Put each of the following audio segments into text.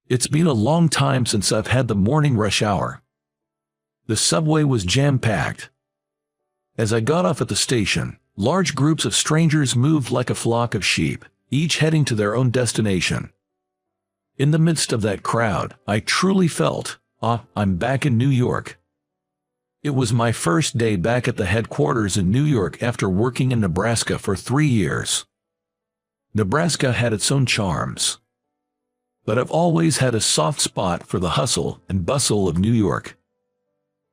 It's been a long time since I've had the morning rush hour. The subway was jam-packed. As I got off at the station, large groups of strangers moved like a flock of sheep, each heading to their own destination. In the midst of that crowd, I truly felt, I'm back in New York. It was my first day back at the headquarters in New York after working in Nebraska for 3 years. Nebraska had its own charms. But I've always had a soft spot for the hustle and bustle of New York.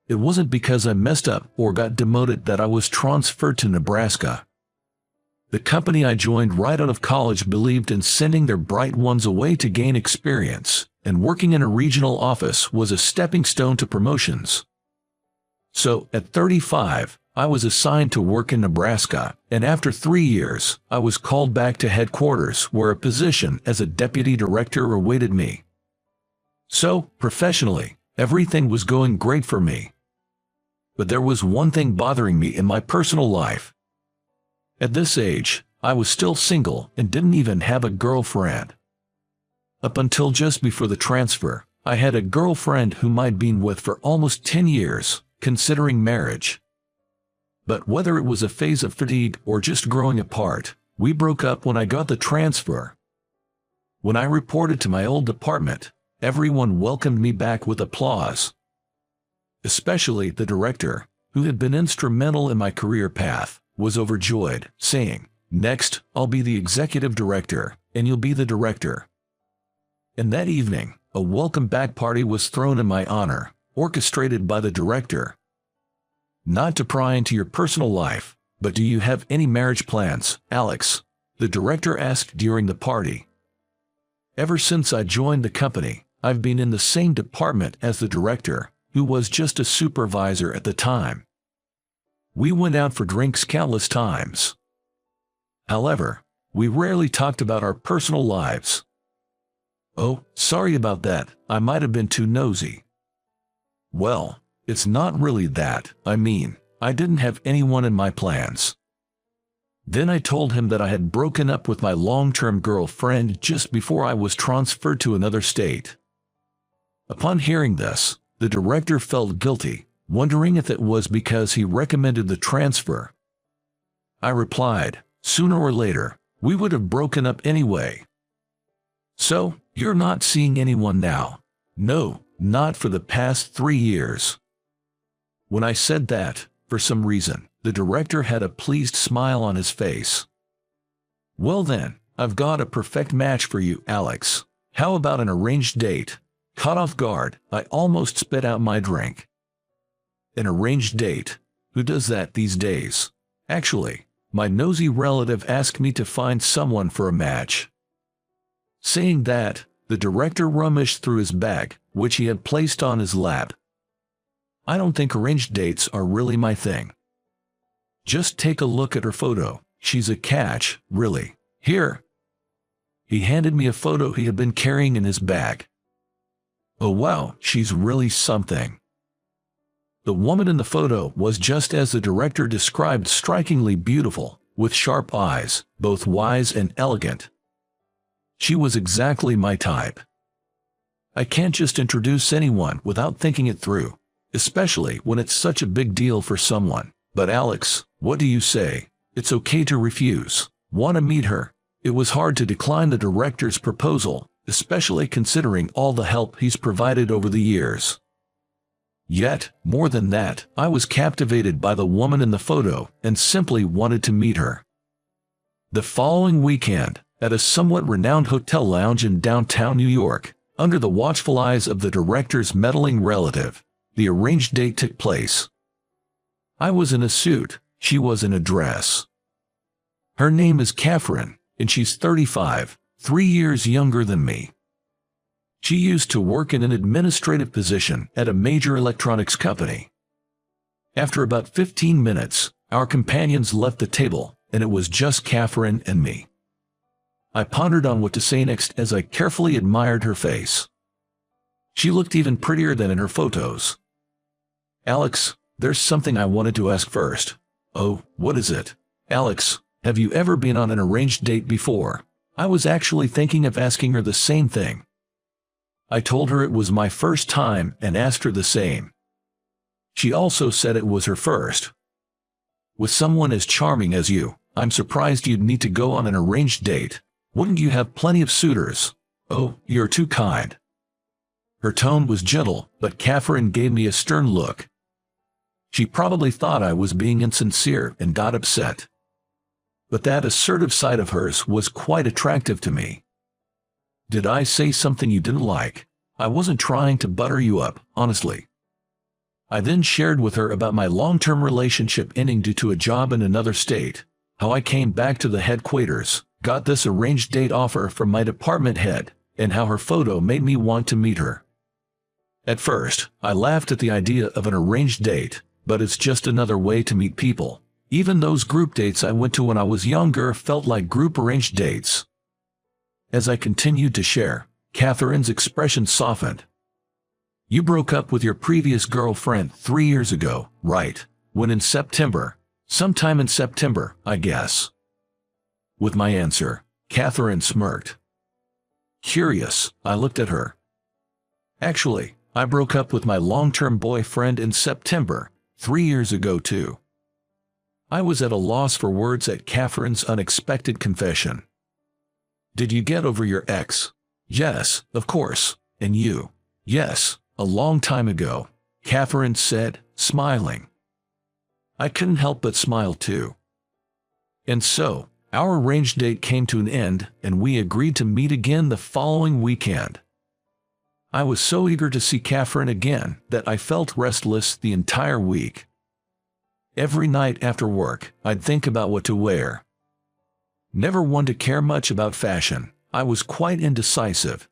It wasn't because I messed up or got demoted that I was transferred to Nebraska. The company I joined right out of college believed in sending their bright ones away to gain experience, and working in a regional office was a stepping stone to promotions. So, at 35, I was assigned to work in Nebraska, and after 3 years, I was called back to headquarters where a position as a deputy director awaited me. So, professionally, everything was going great for me. But there was one thing bothering me in my personal life. At this age, I was still single and didn't even have a girlfriend. Up until just before the transfer, I had a girlfriend whom I'd been with for almost 10 years, considering marriage. But whether it was a phase of fatigue or just growing apart, we broke up when I got the transfer. When I reported to my old department, everyone welcomed me back with applause. Especially the director, who had been instrumental in my career path, was overjoyed, saying, "Next, I'll be the executive director, and you'll be the director." And that evening, a welcome back party was thrown in my honor, orchestrated by the director. "Not to pry into your personal life, but do you have any marriage plans, Alex?" the director asked during the party. Ever since I joined the company, I've been in the same department as the director, who was just a supervisor at the time. We went out for drinks countless times. However, we rarely talked about our personal lives. Oh, sorry about that, I might have been too nosy. Well, it's not really that. I mean, I didn't have anyone in my plans. Then I told him that I had broken up with my long-term girlfriend just before I was transferred to another state. Upon hearing this, the director felt guilty, wondering if it was because he recommended the transfer. I replied, "Sooner or later, we would have broken up anyway." "So, you're not seeing anyone now?" "No, not for the past 3 years. When I said that, for some reason, the director had a pleased smile on his face. "Well then, I've got a perfect match for you, Alex. How about an arranged date?" Caught off guard, I almost spit out my drink. An arranged date? Who does that these days? Actually, my nosy relative asked me to find someone for a match. Saying that, the director rummaged through his bag, which he had placed on his lap. "I don't think arranged dates are really my thing. Just take a look at her photo. She's a catch, really. Here." He handed me a photo he had been carrying in his bag. "Oh wow, she's really something." The woman in the photo was just as the director described, strikingly beautiful, with sharp eyes, both wise and elegant. She was exactly my type. I can't just introduce anyone without thinking it through, especially when it's such a big deal for someone. But Alex, what do you say? It's okay to refuse. Want to meet her? It was hard to decline the director's proposal, especially considering all the help he's provided over the years. Yet, more than that, I was captivated by the woman in the photo and simply wanted to meet her. The following weekend, at a somewhat renowned hotel lounge in downtown New York, under the watchful eyes of the director's meddling relative, the arranged date took place. I was in a suit, she was in a dress. Her name is Catherine, and she's 35, 3 years younger than me. She used to work in an administrative position at a major electronics company. After about 15 minutes, our companions left the table, and it was just Catherine and me. I pondered on what to say next as I carefully admired her face. She looked even prettier than in her photos. "Alex, there's something I wanted to ask first." "Oh, what is it?" "Alex, have you ever been on an arranged date before?" I was actually thinking of asking her the same thing. I told her it was my first time and asked her the same. She also said it was her first. With someone as charming as you, I'm surprised you'd need to go on an arranged date. Wouldn't you have plenty of suitors? Oh, you're too kind. Her tone was gentle, but Catherine gave me a stern look. She probably thought I was being insincere and got upset. But that assertive side of hers was quite attractive to me. Did I say something you didn't like? I wasn't trying to butter you up, honestly. I then shared with her about my long-term relationship ending due to a job in another state, how I came back to the headquarters, got this arranged date offer from my department head, and how her photo made me want to meet her. At first, I laughed at the idea of an arranged date, but it's just another way to meet people. Even those group dates I went to when I was younger felt like group arranged dates. As I continued to share, Catherine's expression softened. You broke up with your previous girlfriend 3 years ago, right? When in September? Sometime in September, I guess. With my answer, Catherine smirked. Curious, I looked at her. Actually, I broke up with my long-term boyfriend in September, 3 years ago too. I was at a loss for words at Catherine's unexpected confession. Did you get over your ex? Yes, of course. And you? Yes, a long time ago, Catherine said, smiling. I couldn't help but smile too. And so, our arranged date came to an end, and we agreed to meet again the following weekend. I was so eager to see Catherine again that I felt restless the entire week. Every night after work, I'd think about what to wear. Never one to care much about fashion, I was quite indecisive.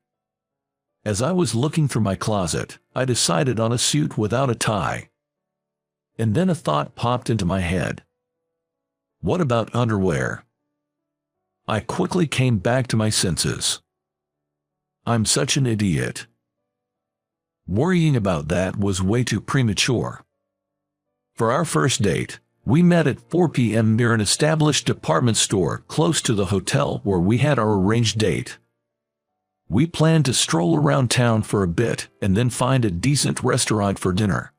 As I was looking through my closet, I decided on a suit without a tie. And then a thought popped into my head. What about underwear? I quickly came back to my senses. I'm such an idiot. Worrying about that was way too premature. For our first date, we met at 4 p.m. near an established department store close to the hotel where we had our arranged date. We planned to stroll around town for a bit and then find a decent restaurant for dinner.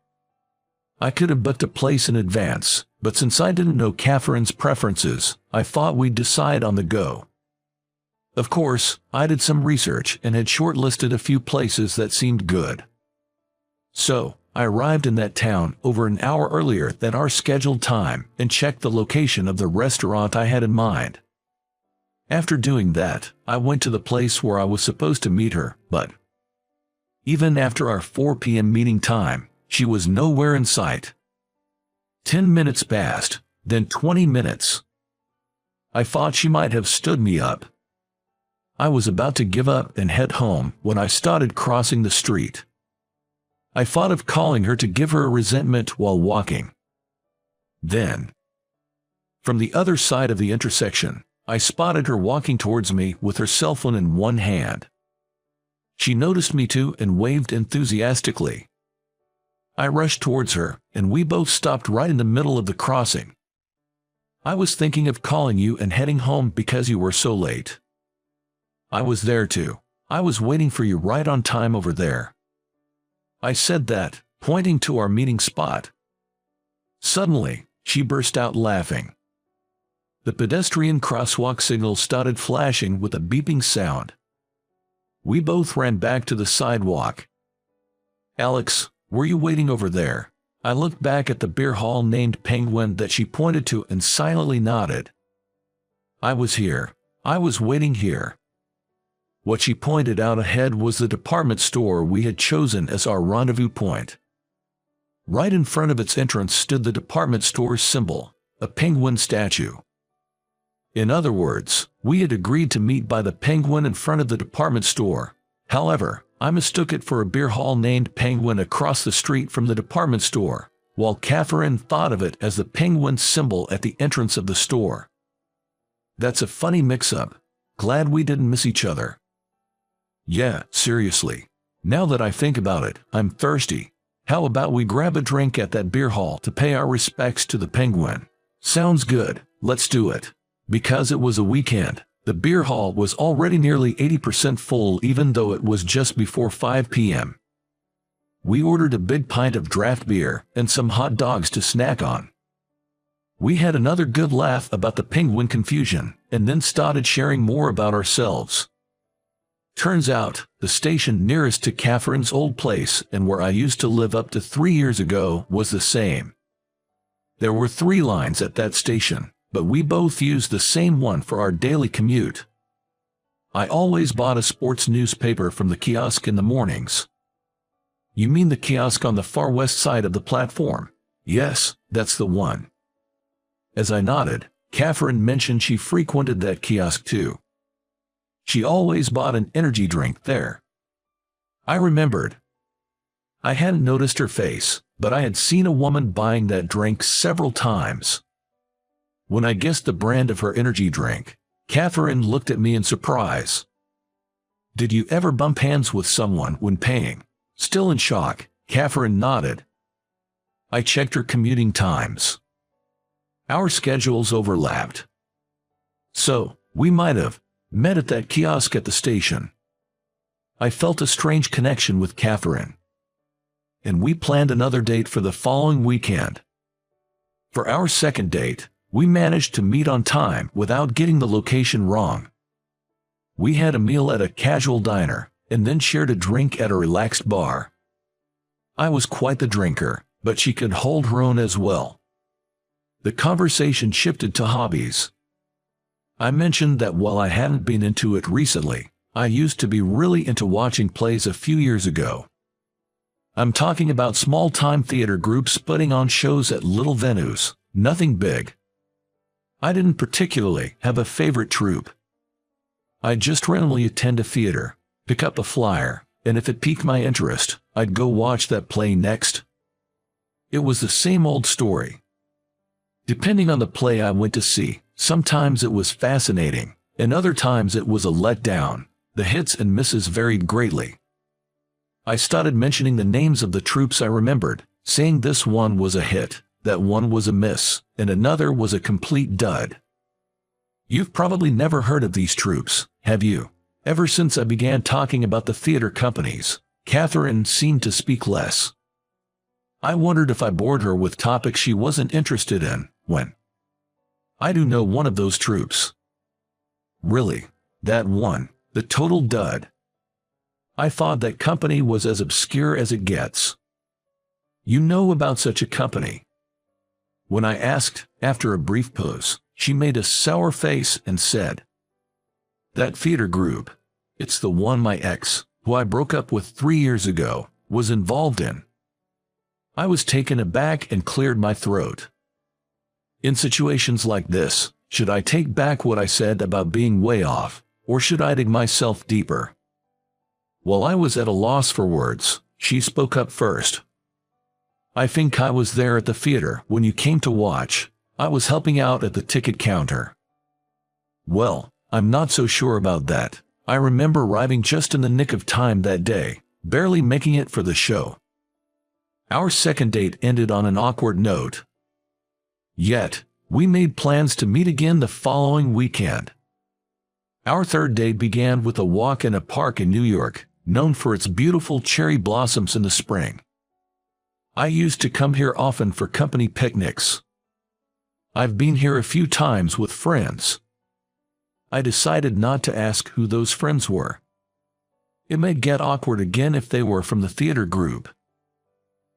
I could have booked a place in advance, but since I didn't know Catherine's preferences, I thought we'd decide on the go. Of course, I did some research and had shortlisted a few places that seemed good. So, I arrived in that town over an hour earlier than our scheduled time and checked the location of the restaurant I had in mind. After doing that, I went to the place where I was supposed to meet her, but even after our 4 p.m. meeting time, she was nowhere in sight. 10 minutes passed, then 20 minutes. I thought she might have stood me up. I was about to give up and head home when I started crossing the street. I thought of calling her to give her a resentment while walking. Then, from the other side of the intersection, I spotted her walking towards me with her cell phone in one hand. She noticed me too and waved enthusiastically. I rushed towards her, and we both stopped right in the middle of the crossing. I was thinking of calling you and heading home because you were so late. I was there too. I was waiting for you right on time over there. I said that, pointing to our meeting spot. Suddenly, she burst out laughing. The pedestrian crosswalk signal started flashing with a beeping sound. We both ran back to the sidewalk. Alex, were you waiting over there? I looked back at the beer hall named Penguin that she pointed to and silently nodded. I was here. I was waiting here. What she pointed out ahead was the department store we had chosen as our rendezvous point. Right in front of its entrance stood the department store's symbol, a penguin statue. In other words, we had agreed to meet by the penguin in front of the department store. However, I mistook it for a beer hall named Penguin across the street from the department store, while Catherine thought of it as the penguin symbol at the entrance of the store. That's a funny mix-up. Glad we didn't miss each other. Yeah, seriously. Now that I think about it, I'm thirsty. How about we grab a drink at that beer hall to pay our respects to the penguin? Sounds good, let's do it. Because it was a weekend, The beer hall was already nearly 80% full even though it was just before 5 p.m. We ordered a big pint of draft beer and some hot dogs to snack on. We had another good laugh about the penguin confusion, and then started sharing more about ourselves. Turns out, the station nearest to Catherine's old place and where I used to live up to 3 years ago was the same. There were 3 lines at that station, but we both used the same one for our daily commute. I always bought a sports newspaper from the kiosk in the mornings. You mean the kiosk on the far west side of the platform? Yes, that's the one. As I nodded, Catherine mentioned she frequented that kiosk too. She always bought an energy drink there. I remembered. I hadn't noticed her face, but I had seen a woman buying that drink several times. When I guessed the brand of her energy drink, Catherine looked at me in surprise. Did you ever bump hands with someone when paying? Still in shock, Catherine nodded. I checked her commuting times. Our schedules overlapped. So, we might have met at that kiosk at the station. I felt a strange connection with Catherine. And we planned another date for the following weekend. For our second date, we managed to meet on time without getting the location wrong. We had a meal at a casual diner, and then shared a drink at a relaxed bar. I was quite the drinker, but she could hold her own as well. The conversation shifted to hobbies. I mentioned that while I hadn't been into it recently, I used to be really into watching plays a few years ago. I'm talking about small-time theater groups putting on shows at little venues, nothing big. I didn't particularly have a favorite troupe. I'd just randomly attend a theater, pick up a flyer, and if it piqued my interest, I'd go watch that play next. It was the same old story. Depending on the play I went to see, sometimes it was fascinating, and other times it was a letdown. The hits and misses varied greatly. I started mentioning the names of the troupes I remembered, saying this one was a hit, that one was a miss, and another was a complete dud. You've probably never heard of these troupes, have you? Ever since I began talking about the theater companies, Catherine seemed to speak less. I wondered if I bored her with topics she wasn't interested in, when I do know one of those troupes. Really, that one, the total dud. I thought that company was as obscure as it gets. You know about such a company? When I asked, after a brief pause, she made a sour face and said, "That theater group, it's the one my ex, who I broke up with 3 years ago, was involved in." I was taken aback and cleared my throat. In situations like this, should I take back what I said about being way off, or should I dig myself deeper? While I was at a loss for words, she spoke up first. "I think I was there at the theater when you came to watch. I was helping out at the ticket counter." "Well, I'm not so sure about that. I remember arriving just in the nick of time that day, barely making it for the show." Our second date ended on an awkward note. Yet, we made plans to meet again the following weekend. Our third date began with a walk in a park in New York, known for its beautiful cherry blossoms in the spring. I used to come here often for company picnics. I've been here a few times with friends. I decided not to ask who those friends were. It may get awkward again if they were from the theater group.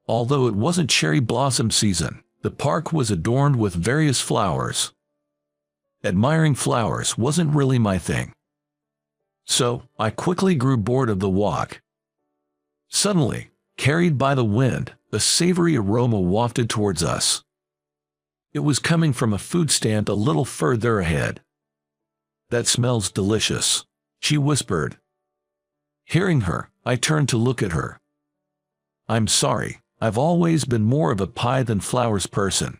Although it wasn't cherry blossom season, the park was adorned with various flowers. Admiring flowers wasn't really my thing. So, I quickly grew bored of the walk. Suddenly, carried by the wind, a savory aroma wafted towards us. It was coming from a food stand a little further ahead. "That smells delicious," she whispered. Hearing her, I turned to look at her. "I'm sorry, I've always been more of a pie than flowers person."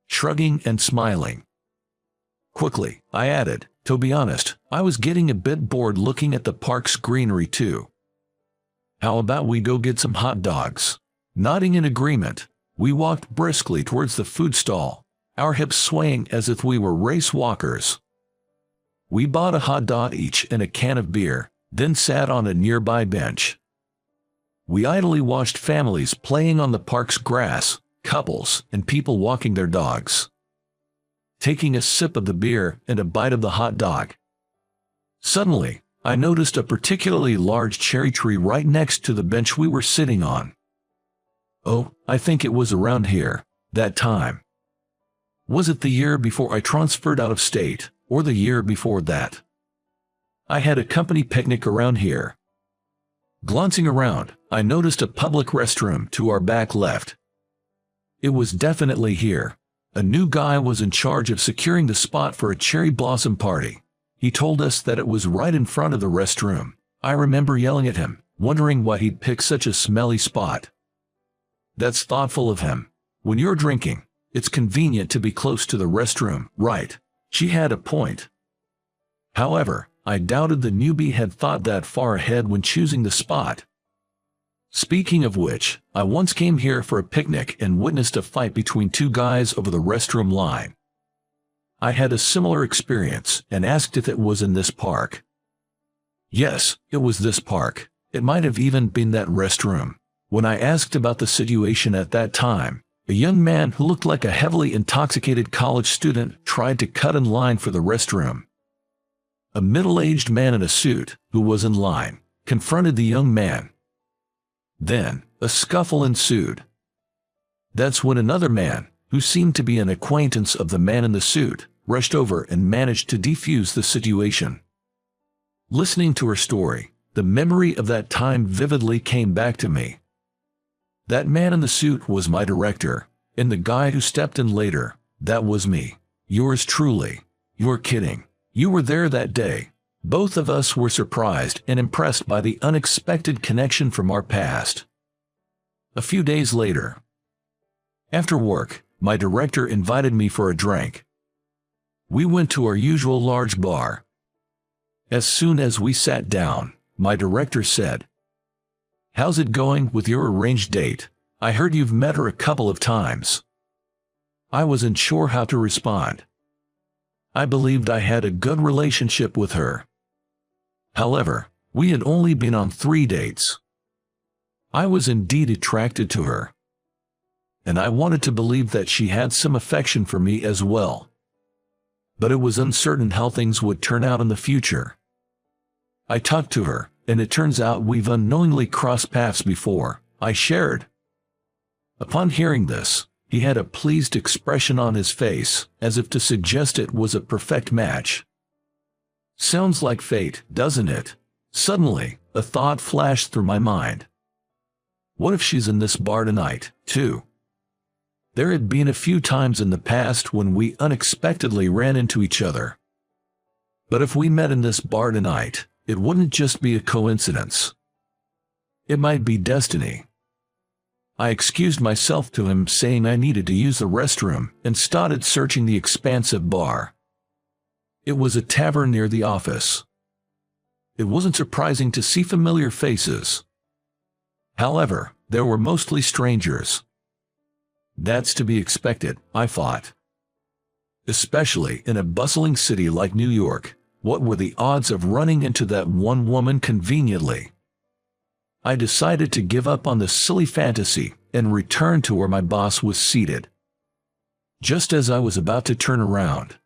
Shrugging and smiling. Quickly, I added, "To be honest, I was getting a bit bored looking at the park's greenery too. How about we go get some hot dogs?" Nodding in agreement, we walked briskly towards the food stall, our hips swaying as if we were race walkers. We bought a hot dog each and a can of beer, then sat on a nearby bench. We idly watched families playing on the park's grass, couples and people walking their dogs. Taking a sip of the beer and a bite of the hot dog. Suddenly, I noticed a particularly large cherry tree right next to the bench we were sitting on. Oh, I think it was around here, that time. Was it the year before I transferred out of state, or the year before that? I had a company picnic around here. Glancing around, I noticed a public restroom to our back left. It was definitely here. A new guy was in charge of securing the spot for a cherry blossom party. He told us that it was right in front of the restroom. I remember yelling at him, wondering why he'd pick such a smelly spot. That's thoughtful of him. When you're drinking, it's convenient to be close to the restroom, right? She had a point. However, I doubted the newbie had thought that far ahead when choosing the spot. Speaking of which, I once came here for a picnic and witnessed a fight between two guys over the restroom line. I had a similar experience and asked if it was in this park. Yes, it was this park. It might have even been that restroom. When I asked about the situation at that time, a young man who looked like a heavily intoxicated college student tried to cut in line for the restroom. A middle-aged man in a suit, who was in line, confronted the young man. Then, a scuffle ensued. That's when another man, who seemed to be an acquaintance of the man in the suit, rushed over and managed to defuse the situation. Listening to her story, the memory of that time vividly came back to me. That man in the suit was my director, and the guy who stepped in later, that was me. Yours truly. You're kidding. You were there that day. Both of us were surprised and impressed by the unexpected connection from our past. A few days later, after work, my director invited me for a drink. We went to our usual large bar. As soon as we sat down, my director said, "How's it going with your arranged date? I heard you've met her a couple of times." I wasn't sure how to respond. I believed I had a good relationship with her. However, we had only been on 3 dates. I was indeed attracted to her, and I wanted to believe that she had some affection for me as well. But it was uncertain how things would turn out in the future. I talked to her, and it turns out we've unknowingly crossed paths before, I shared. Upon hearing this, he had a pleased expression on his face, as if to suggest it was a perfect match. Sounds like fate, doesn't it? Suddenly, a thought flashed through my mind. What if she's in this bar tonight, too? There had been a few times in the past when we unexpectedly ran into each other. But if we met in this bar tonight, it wouldn't just be a coincidence. It might be destiny. I excused myself to him, saying I needed to use the restroom, and started searching the expansive bar. It was a tavern near the office. It wasn't surprising to see familiar faces. However, there were mostly strangers. That's to be expected, I thought. Especially in a bustling city like New York, what were the odds of running into that one woman conveniently? I decided to give up on this silly fantasy and return to where my boss was seated. Just as I was about to turn around,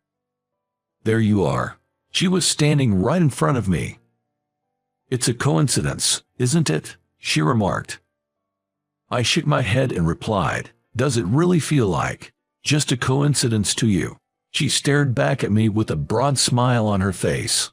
there you are. She was standing right in front of me. "It's a coincidence, isn't it?" she remarked. I shook my head and replied, "Does it really feel like just a coincidence to you?" She stared back at me with a broad smile on her face.